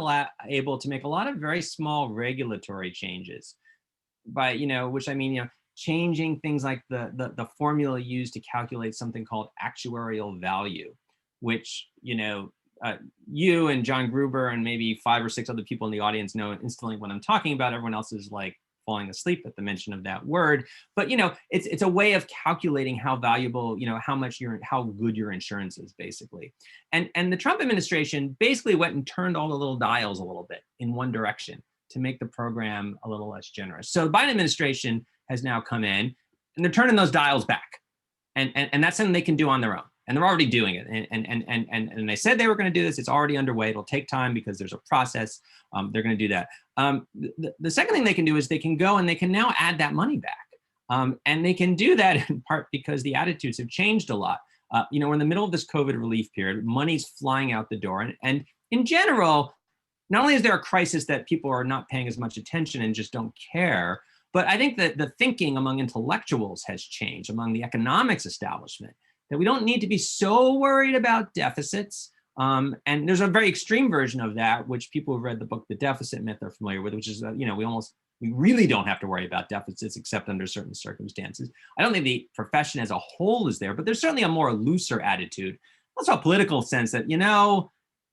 able to make a lot of very small regulatory changes by, which I mean, changing things like the formula used to calculate something called actuarial value, which, you and John Gruber and maybe 5 or 6 other people in the audience know instantly what I'm talking about. Everyone else is like falling asleep at the mention of that word. But it's a way of calculating how valuable, how good your insurance is, basically. And the Trump administration basically went and turned all the little dials a little bit in one direction to make the program a little less generous. So the Biden administration has now come in and they're turning those dials back. And that's something they can do on their own. And they're already doing it. And they said they were going to do this. It's already underway. It'll take time because there's a process. They're going to do that. The second thing they can do is they can go and they can now add that money back. And they can do that in part because the attitudes have changed a lot. We're in the middle of this COVID relief period. Money's flying out the door. And in general, not only is there a crisis that people are not paying as much attention and just don't care, but I think that the thinking among intellectuals has changed, among the economics establishment, that we don't need to be so worried about deficits. And there's a very extreme version of that, which people who've read the book, The Deficit Myth, are familiar with, which is, we really don't have to worry about deficits except under certain circumstances. I don't think the profession as a whole is there, but there's certainly a more looser attitude, also a political sense that,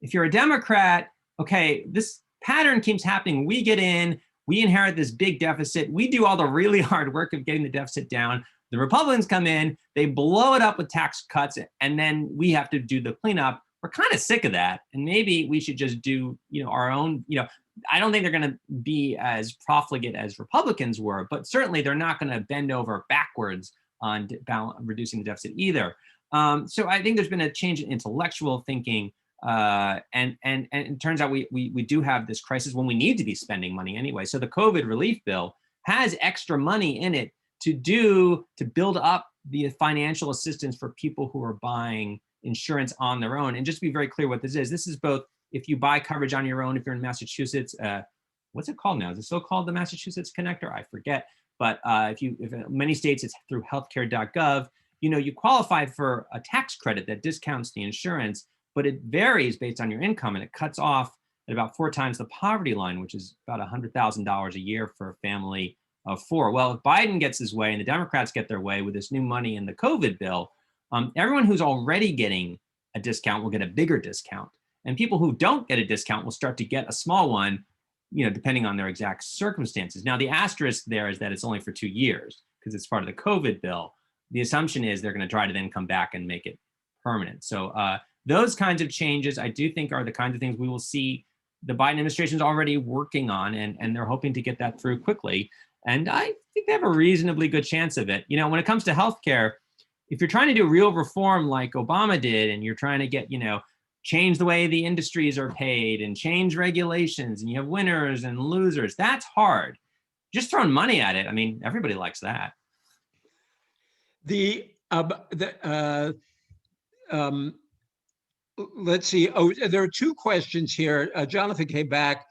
if you're a Democrat, okay, this pattern keeps happening. We get in, we inherit this big deficit. We do all the really hard work of getting the deficit down. The Republicans come in, they blow it up with tax cuts, and then we have to do the cleanup. We're kind of sick of that. And maybe we should just do, our own, I don't think they're going to be as profligate as Republicans were, but certainly they're not going to bend over backwards on reducing the deficit either. So I think there's been a change in intellectual thinking. And it turns out we do have this crisis when we need to be spending money anyway. So the COVID relief bill has extra money in it to build up the financial assistance for people who are buying insurance on their own. And just to be very clear what this is both if you buy coverage on your own, if you're in Massachusetts, what's it called now? Is it still called the Massachusetts Connector? I forget. But if in many states, it's through healthcare.gov, you qualify for a tax credit that discounts the insurance, but it varies based on your income and it cuts off at about 4 times the poverty line, which is about $100,000 a year for a family of 4. Well, if Biden gets his way and the Democrats get their way with this new money in the COVID bill, everyone who's already getting a discount will get a bigger discount. And people who don't get a discount will start to get a small one, depending on their exact circumstances. Now, the asterisk there is that it's only for 2 years because it's part of the COVID bill. The assumption is they're going to try to then come back and make it permanent. So those kinds of changes, I do think, are the kinds of things we will see the Biden administration is already working on, and they're hoping to get that through quickly. And I think they have a reasonably good chance of it. When it comes to healthcare, if you're trying to do real reform like Obama did, and you're trying to get, change the way the industries are paid and change regulations, and you have winners and losers, that's hard. Just throwing money at it, I mean, everybody likes that. Let's see. Oh, there are 2 questions here. Jonathan came back.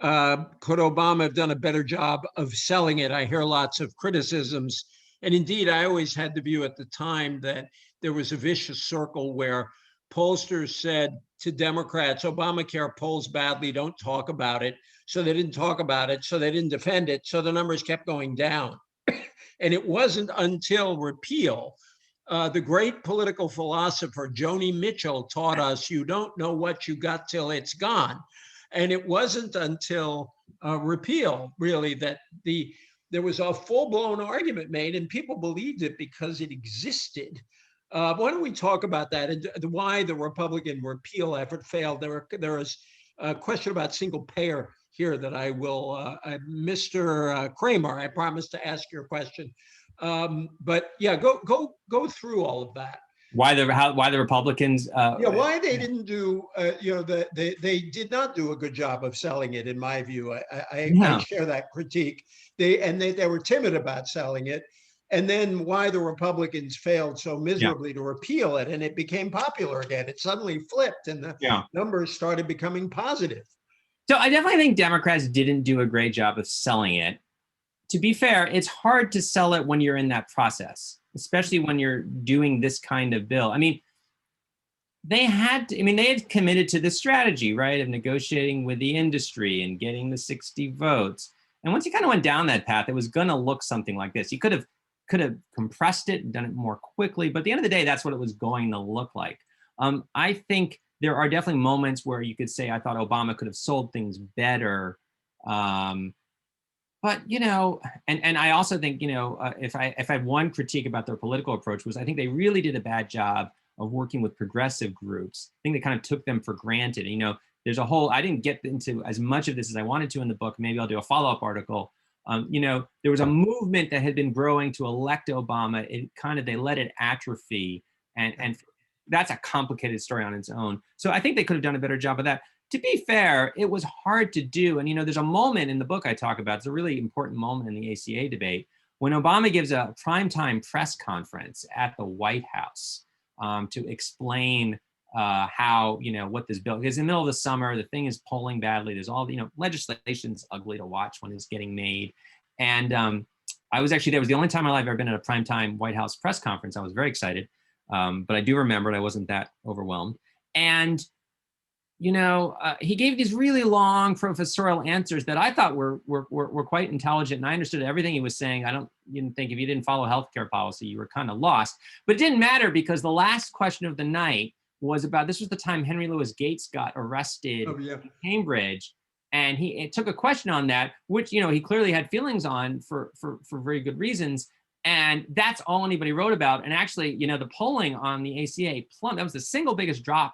Could Obama have done a better job of selling it? I hear lots of criticisms. And indeed, I always had the view at the time that there was a vicious circle where pollsters said to Democrats, Obamacare polls badly, don't talk about it. So they didn't talk about it. So they didn't defend it. So the numbers kept going down. And it wasn't until repeal, the great political philosopher Joni Mitchell taught us, you don't know what you got till it's gone. And it wasn't until repeal, really, that there was a full-blown argument made, and people believed it because it existed. Why don't we talk about that and why the Republican repeal effort failed? There is a question about single payer here that I will, Mr. Kramer, I promised to ask your question. But yeah, go through all of that. Why the Republicans? Why they didn't do? They did not do a good job of selling it, in my view. I share that critique. They were timid about selling it, and then why the Republicans failed so miserably to repeal it, and it became popular again. It suddenly flipped, and the numbers started becoming positive. So I definitely think Democrats didn't do a great job of selling it. To be fair, it's hard to sell it when you're in that process. especially when you're doing this kind of bill. I mean, they had committed to this strategy, right, of negotiating with the industry and getting the 60 votes. And once you kind of went down that path, it was going to look something like this. You could have compressed it and done it more quickly, but at the end of the day, that's what it was going to look like. I think there are definitely moments where you could say, I thought Obama could have sold things better. But, you know, and I also think, you know, if I had one critique about their political approach was I think they really did a bad job of working with progressive groups. I think they kind of took them for granted. You know, there's a whole, I didn't get into as much of this as I wanted to in the book. Maybe I'll do a follow-up article. You know, there was a movement that had been growing to elect Obama. It kind of, they let it atrophy. And that's a complicated story on its own. So I think they could have done a better job of that. To be fair, it was hard to do. And, you know, there's a moment in the book I talk about, it's a really important moment in the ACA debate, when Obama gives a primetime press conference at the White House to explain how, you know, what this bill, because in the middle of the summer, the thing is polling badly. There's all, you know, legislation's ugly to watch when it's getting made. And I was actually, that was the only time in my life I've ever been at a primetime White House press conference. I was very excited, but I do remember it. I wasn't that overwhelmed. And you know, he gave these really long professorial answers that I thought were quite intelligent, and I understood everything he was saying. I didn't think if you didn't follow healthcare policy, you were kind of lost. But it didn't matter because the last question of the night was about, this was the time Henry Louis Gates got arrested in Cambridge, and it took a question on that, which, you know, he clearly had feelings on for very good reasons. And that's all anybody wrote about. And actually, you know, the polling on the ACA plummeted. That was the single biggest drop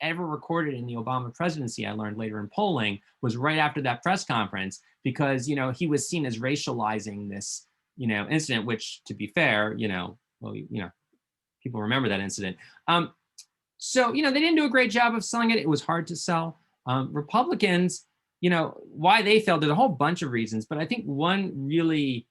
ever recorded in the Obama presidency, I learned later in polling, was right after that press conference, because, you know, he was seen as racializing this, you know, incident, which, to be fair, you know, well, you know, people remember that incident. So, you know, they didn't do a great job of selling it. It was hard to sell. Republicans, you know, why they failed, there's a whole bunch of reasons, but I think one really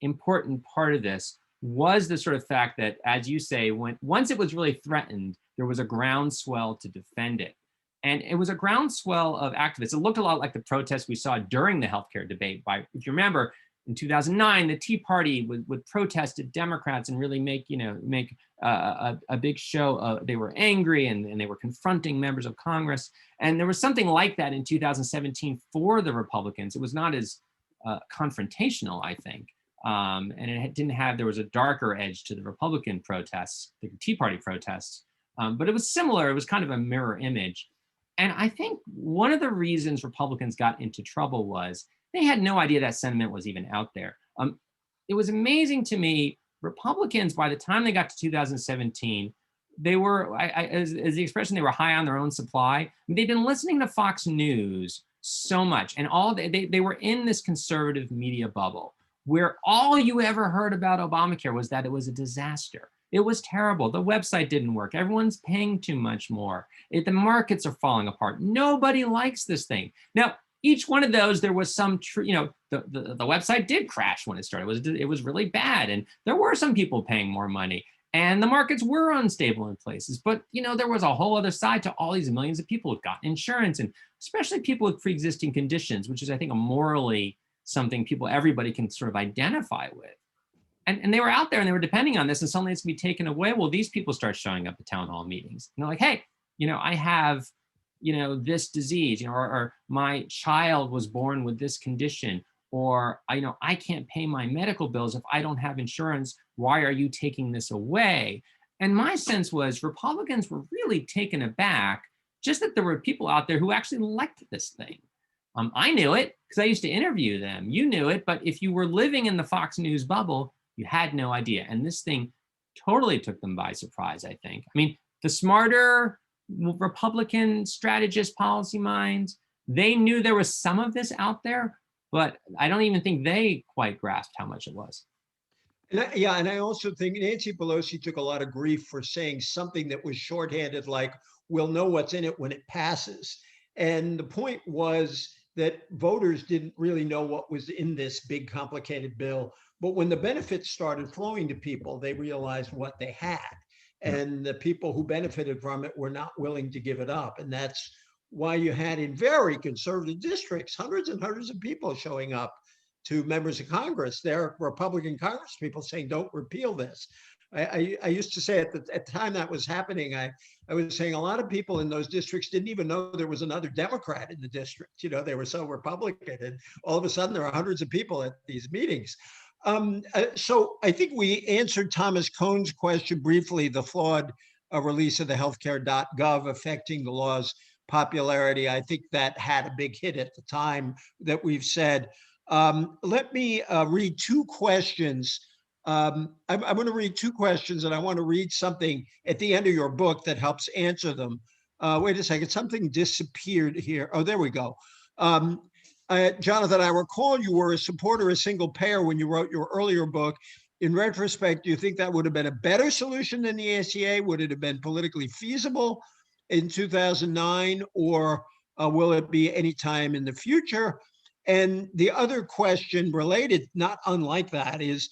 important part of this was the sort of fact that, as you say, once it was really threatened, there was a groundswell to defend it. And it was a groundswell of activists. It looked a lot like the protests we saw during the healthcare debate. If you remember, in 2009, the Tea Party would protest at Democrats and really make a big show. They were angry and they were confronting members of Congress. And there was something like that in 2017 for the Republicans. It was not as confrontational, I think. And there was a darker edge to the Republican protests, the Tea Party protests. But it was similar. It was kind of a mirror image. And I think one of the reasons Republicans got into trouble was they had no idea that sentiment was even out there. It was amazing to me, Republicans, by the time they got to 2017, they were, as the expression, they were high on their own supply. They'd been listening to Fox News so much, and they were in this conservative media bubble where all you ever heard about Obamacare was that it was a disaster. It was terrible. The website didn't work. Everyone's paying too much more. The markets are falling apart. Nobody likes this thing. Now, each one of those, there was some, you know, the website did crash when it started. It was really bad. And there were some people paying more money. And the markets were unstable in places. But, you know, there was a whole other side to all these millions of people who've gotten insurance, and especially people with pre-existing conditions, which is, I think, a morally something everybody can sort of identify with. And they were out there and they were depending on this, and suddenly it's going to be taken away. Well, these people start showing up at town hall meetings. And they're like, hey, you know, I have, you know, this disease, you know, or my child was born with this condition, or, you know, I can't pay my medical bills if I don't have insurance. Why are you taking this away? And my sense was Republicans were really taken aback just that there were people out there who actually liked this thing. I knew it because I used to interview them. You knew it, but if you were living in the Fox News bubble, you had no idea. And this thing totally took them by surprise, I think. I mean, the smarter Republican strategist policy minds, they knew there was some of this out there, but I don't even think they quite grasped how much it was. And I also think Nancy Pelosi took a lot of grief for saying something that was shorthanded, like, we'll know what's in it when it passes. And the point was that voters didn't really know what was in this big, complicated bill. But when the benefits started flowing to people, they realized what they had. And the people who benefited from it were not willing to give it up. And that's why you had, in very conservative districts, hundreds and hundreds of people showing up to members of Congress. There are Republican Congress people saying, don't repeal this. I used to say at the time that was happening, I was saying a lot of people in those districts didn't even know there was another Democrat in the district. You know, they were so Republican, and all of a sudden there are hundreds of people at these meetings. So I think we answered Thomas Cohn's question briefly, the flawed release of the healthcare.gov affecting the law's popularity. I think that had a big hit at the time that we've said. Let me read two questions. I'm going to read two questions, and I want to read something at the end of your book that helps answer them. Wait a second, something disappeared here. Oh, there we go. Jonathan, I recall you were a supporter of single payer when you wrote your earlier book. In retrospect, do you think that would have been a better solution than the ACA? Would it have been politically feasible in 2009, or will it be any time in the future? And the other question related, not unlike that, is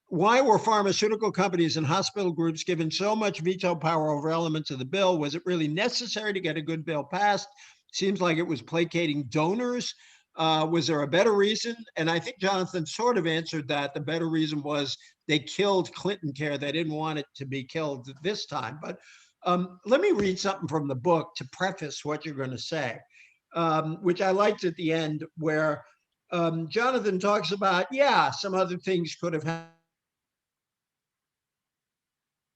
why were pharmaceutical companies and hospital groups given so much veto power over elements of the bill? Was it really necessary to get a good bill passed? Seems like it was placating donors. Was there a better reason? And I think Jonathan sort of answered that. The better reason was they killed Clinton Care. They didn't want it to be killed this time. But let me read something from the book to preface what you're going to say, which I liked at the end, where Jonathan talks about, yeah, some other things could have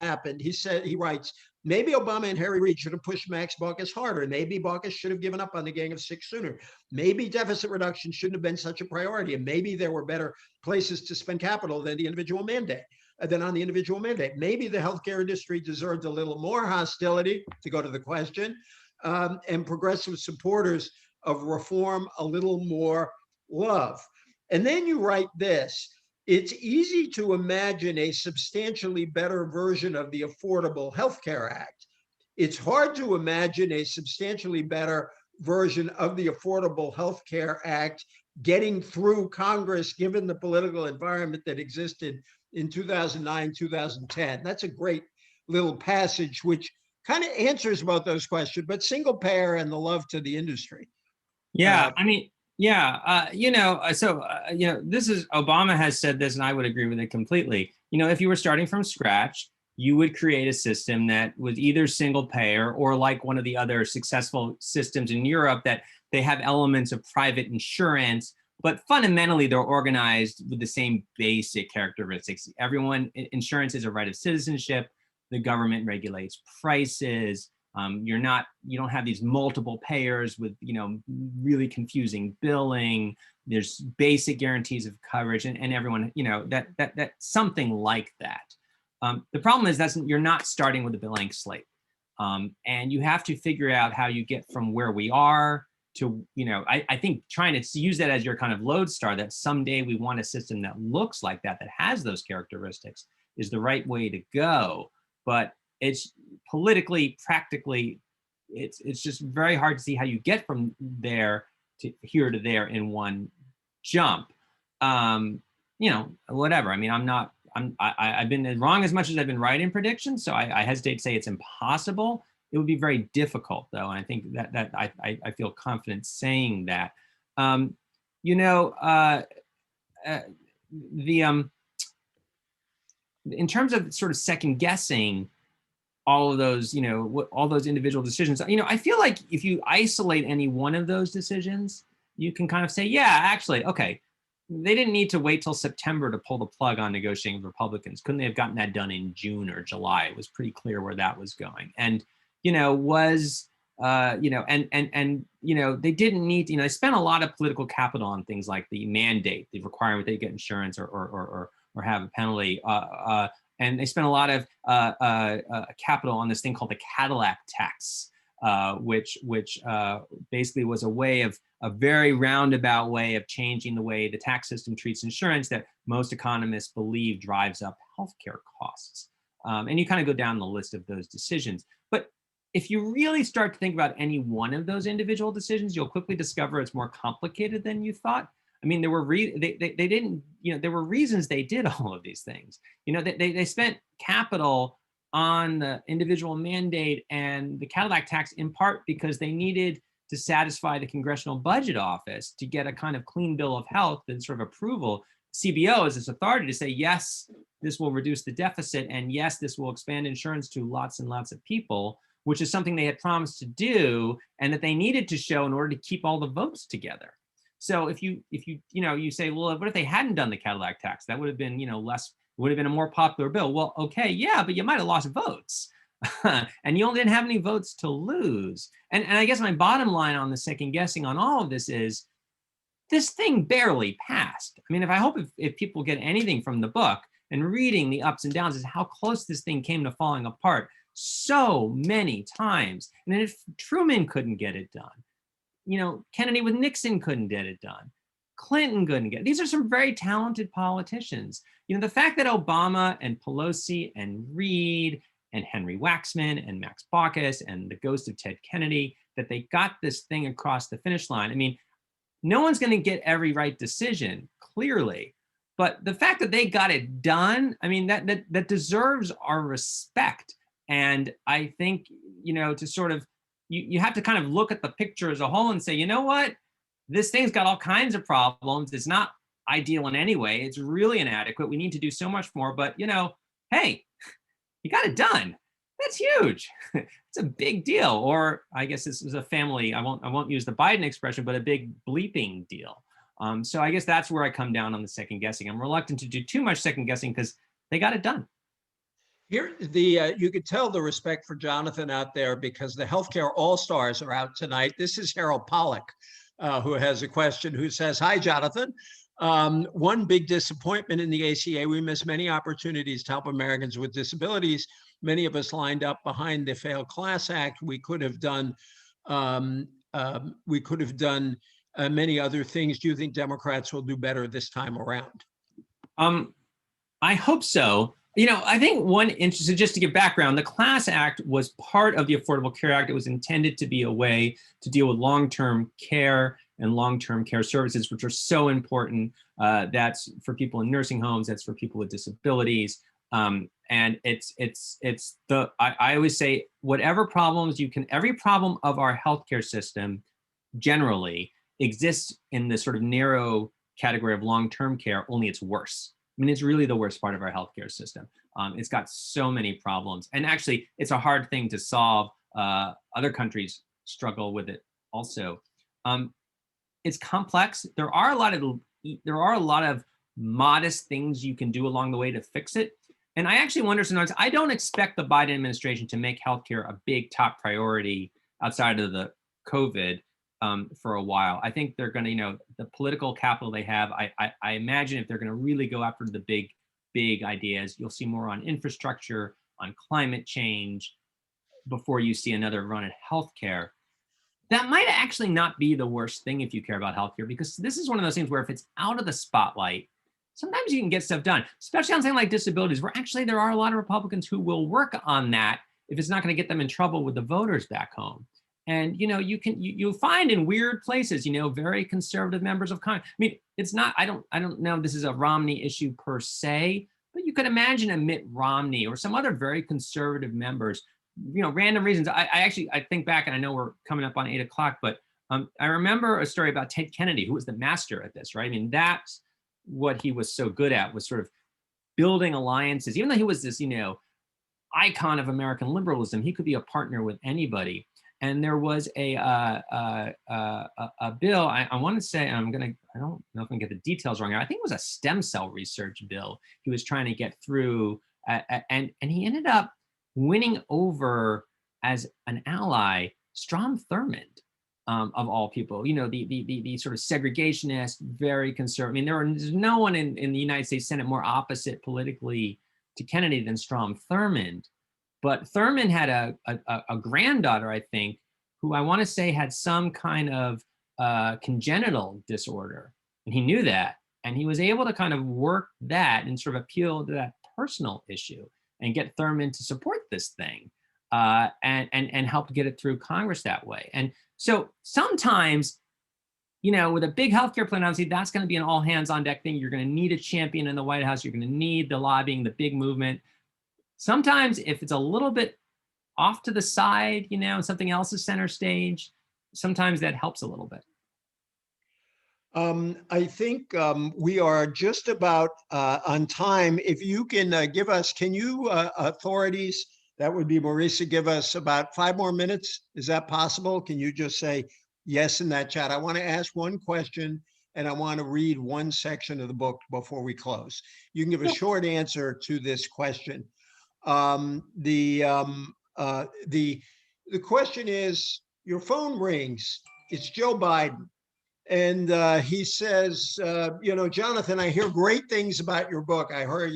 happened. He writes, maybe Obama and Harry Reid should have pushed Max Baucus harder. Maybe Baucus should have given up on the Gang of Six sooner. Maybe deficit reduction shouldn't have been such a priority. And maybe there were better places to spend capital than the individual mandate, than on the individual mandate. Maybe the healthcare industry deserved a little more hostility, to go to the question, and progressive supporters of reform a little more love. And then you write this: it's easy to imagine a substantially better version of the Affordable Health Care Act. It's hard to imagine a substantially better version of the Affordable Health Care Act getting through Congress, given the political environment that existed in 2009, 2010. That's a great little passage, which kind of answers both those questions, but single payer and the love to the industry. Yeah, I mean, yeah, this is, Obama has said this, and I would agree with it completely. You know, if you were starting from scratch, you would create a system that was either single payer or like one of the other successful systems in Europe, that they have elements of private insurance, but fundamentally they're organized with the same basic characteristics. Insurance is a right of citizenship. The government regulates prices. You don't have these multiple payers with, really confusing billing. There's basic guarantees of coverage, and everyone, that something like that. The problem is you're not starting with a blank slate. And you have to figure out how you get from where we are to, I think trying to use that as your kind of lodestar, that someday we want a system that looks like that has those characteristics, is the right way to go. But it's politically, practically, it's just very hard to see how you get from there to here to there in one jump. Whatever. I mean, I've been wrong as much as I've been right in predictions, so I hesitate to say it's impossible. It would be very difficult, though, and I think that I feel confident saying that. In terms of sort of second guessing all of those, all those individual decisions, I feel like if you isolate any one of those decisions, you can kind of say, yeah, actually, okay, they didn't need to wait till September to pull the plug on negotiating with Republicans. Couldn't they have gotten that done in June or July? It was pretty clear where that was going. And, they didn't need, they spent a lot of political capital on things like the mandate, the requirement they get insurance or have a penalty. And they spent a lot of capital on this thing called the Cadillac tax, which basically was a very roundabout way of changing the way the tax system treats insurance that most economists believe drives up healthcare costs. And you kind of go down the list of those decisions. But if you really start to think about any one of those individual decisions, you'll quickly discover it's more complicated than you thought. I mean, there were there were reasons they did all of these things. They spent capital on the individual mandate and the Cadillac tax in part because they needed to satisfy the Congressional Budget Office to get a kind of clean bill of health and sort of approval. CBO is this authority to say, yes, this will reduce the deficit, and yes, this will expand insurance to lots and lots of people, which is something they had promised to do and that they needed to show in order to keep all the votes together. So if you say, well, what if they hadn't done the Cadillac tax? That would have been, would have been a more popular bill. Well, okay, yeah, but you might have lost votes. And you didn't have any votes to lose. And I guess my bottom line on the second guessing on all of this is this thing barely passed. I mean, if people get anything from the book and reading the ups and downs, is how close this thing came to falling apart so many times. And if Truman couldn't get it done, Kennedy with Nixon couldn't get it done. Clinton couldn't get it. These are some very talented politicians. The fact that Obama and Pelosi and Reid and Henry Waxman and Max Baucus and the ghost of Ted Kennedy, that they got this thing across the finish line. I mean, no one's going to get every right decision, clearly. But the fact that they got it done, I mean, that deserves our respect. And I think, to sort of, you have to kind of look at the picture as a whole and say, you know what? This thing's got all kinds of problems. It's not ideal in any way. It's really inadequate. We need to do so much more. But, hey, you got it done. That's huge. It's a big deal. Or I guess this is a family, I won't use the Biden expression, but a big bleeping deal. So I guess that's where I come down on the second guessing. I'm reluctant to do too much second guessing because they got it done. Here, you could tell the respect for Jonathan out there because the healthcare all-stars are out tonight. This is Harold Pollack, who has a question, who says, hi, Jonathan. One big disappointment in the ACA, we missed many opportunities to help Americans with disabilities. Many of us lined up behind the failed Class Act. We could have done many other things. Do you think Democrats will do better this time around? I hope so. I think so just to give background, the Class Act was part of the Affordable Care Act. It was intended to be a way to deal with long-term care and long-term care services, which are so important. That's for people in nursing homes. That's for people with disabilities. And I always say, whatever problems every problem of our healthcare system generally exists in the sort of narrow category of long-term care, only it's worse. I mean, it's really the worst part of our healthcare system. It's got so many problems. And actually, it's a hard thing to solve. Other countries struggle with it also. It's complex. There are a lot of modest things you can do along the way to fix it. And I actually wonder sometimes, I don't expect the Biden administration to make healthcare a big top priority outside of the COVID for a while. I think they're going to, the political capital they have, I imagine if they're going to really go after the big ideas, you'll see more on infrastructure, on climate change, before you see another run at healthcare. That might actually not be the worst thing if you care about healthcare, because this is one of those things where if it's out of the spotlight, sometimes you can get stuff done, especially on something like disabilities, where actually there are a lot of Republicans who will work on that if it's not going to get them in trouble with the voters back home. And, you'll find in weird places, very conservative members of Congress. I mean, it's not, I don't know if this is a Romney issue per se, but you could imagine a Mitt Romney or some other very conservative members, random reasons. I think back, and I know we're coming up on 8 o'clock, but I remember a story about Ted Kennedy, who was the master at this, right? I mean, that's what he was so good at, was sort of building alliances. Even though he was this, icon of American liberalism, he could be a partner with anybody. And there was a bill, I want to say, I don't know if I can get the details wrong. I think it was a stem cell research bill he was trying to get through. And he ended up winning over, as an ally, Strom Thurmond, of all people. The sort of segregationist, very conservative. I mean, there's no one in the United States Senate more opposite politically to Kennedy than Strom Thurmond. But Thurmond had a granddaughter, I think, who I want to say had some kind of congenital disorder. And he knew that. And he was able to kind of work that and sort of appeal to that personal issue and get Thurmond to support this thing and help get it through Congress that way. And so sometimes, with a big healthcare plan, obviously, that's going to be an all hands on deck thing. You're going to need a champion in the White House. You're going to need the lobbying, the big movement. Sometimes if it's a little bit off to the side, and something else is center stage, sometimes that helps a little bit. I think we are just about on time. If you can give us, can you authorities, that would be Marisa, give us about 5 more minutes? Is that possible? Can you just say yes in that chat? I want to ask one question and I want to read one section of the book before we close. You can give a short answer to this question. The question is, your phone rings, it's Joe Biden. And he says, Jonathan, I hear great things about your book. I heard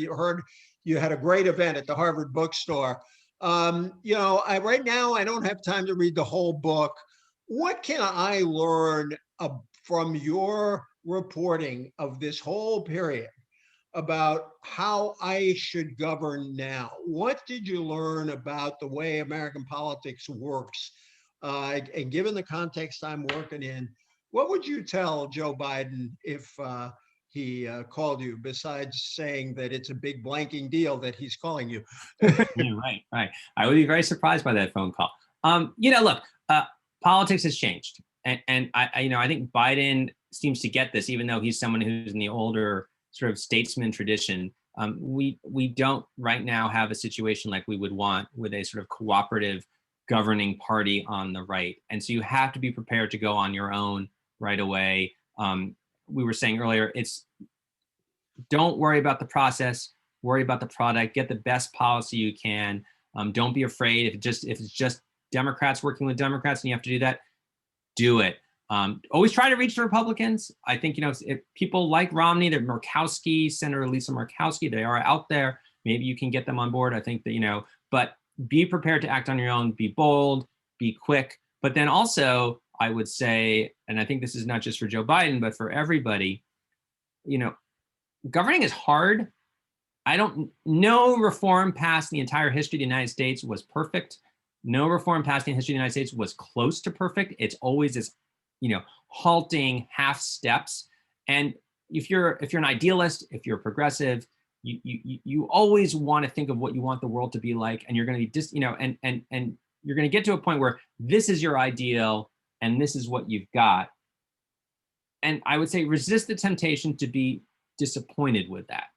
you had a great event at the Harvard bookstore. Right now I don't have time to read the whole book. What can I learn from your reporting of this whole period about how I should govern now? What did you learn about the way American politics works? And given the context I'm working in, what would you tell Joe Biden if he called you, besides saying that it's a big blanking deal that he's calling you? Yeah, right. I would be very surprised by that phone call. Look, politics has changed. And I think Biden seems to get this, even though he's someone who's in the older sort of statesman tradition. We don't right now have a situation like we would want with a sort of cooperative governing party on the right. And so you have to be prepared to go on your own right away. We were saying earlier, don't worry about the process, worry about the product, get the best policy you can. Don't be afraid if it's just Democrats working with Democrats and you have to do that, do it. Always try to reach the Republicans. I think, if people like Romney, they're Murkowski, Senator Lisa Murkowski, they are out there. Maybe you can get them on board. I think that, but be prepared to act on your own, be bold, be quick. But then also, I would say, and I think this is not just for Joe Biden, but for everybody, governing is hard. No reform passed in the entire history of the United States was perfect. No reform passed in the history of the United States was close to perfect. It's always this, halting half steps. And if you're an idealist, if you're a progressive, you always want to think of what you want the world to be like, and you're going to be and you're going to get to a point where this is your ideal and this is what you've got. And I would say resist the temptation to be disappointed with that.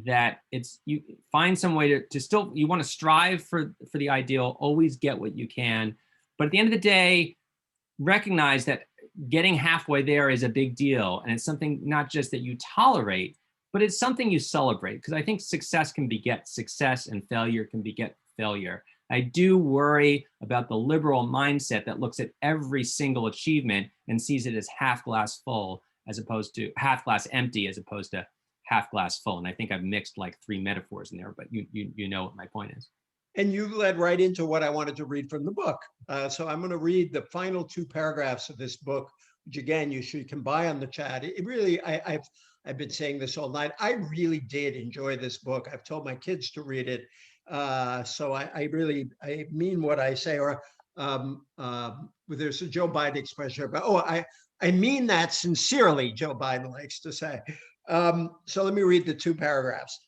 That you find some way to still, you want to strive for the ideal, always get what you can. But at the end of the day, recognize that getting halfway there is a big deal. And it's something not just that you tolerate, but it's something you celebrate. Because I think success can beget success and failure can beget failure. I do worry about the liberal mindset that looks at every single achievement and sees it as half glass full, as opposed to half glass empty, as opposed to half glass full. And I think I've mixed like 3 metaphors in there, but you know what my point is. And you led right into what I wanted to read from the book. So I'm going to read the final 2 paragraphs of this book, which again, you can buy on the chat. It really, I've been saying this all night. I really did enjoy this book. I've told my kids to read it. So I mean what I say. Or there's a Joe Biden expression about, I mean that sincerely, Joe Biden likes to say. So let me read the 2 paragraphs.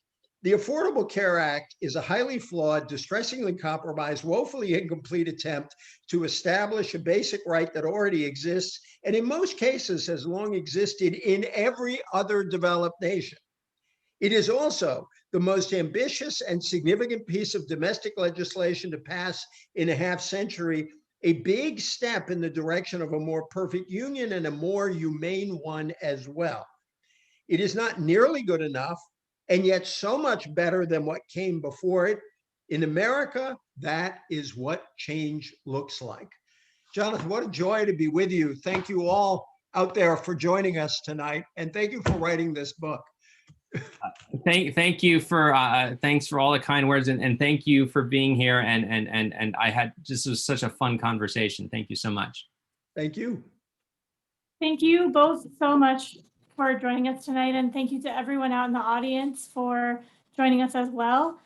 The Affordable Care Act is a highly flawed, distressingly compromised, woefully incomplete attempt to establish a basic right that already exists, and in most cases has long existed in every other developed nation. It is also the most ambitious and significant piece of domestic legislation to pass in a half century, a big step in the direction of a more perfect union and a more humane one as well. It is not nearly good enough, and yet so much better than what came before it. In America, that is what change looks like. Jonathan, what a joy to be with you. Thank you all out there for joining us tonight, and thank you for writing this book. Thank you for thanks for all the kind words, and thank you for being here. And I had this was such a fun conversation. Thank you so much. Thank you. Thank you both so much for joining us tonight, and thank you to everyone out in the audience for joining us as well.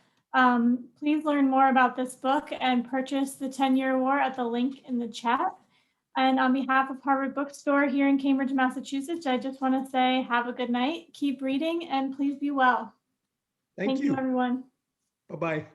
Please learn more about this book and purchase The 10-Year War at the link in the chat. And on behalf of Harvard Bookstore here in Cambridge, Massachusetts, I just want to say have a good night, keep reading, and please be well. Thank you, everyone. Bye-bye.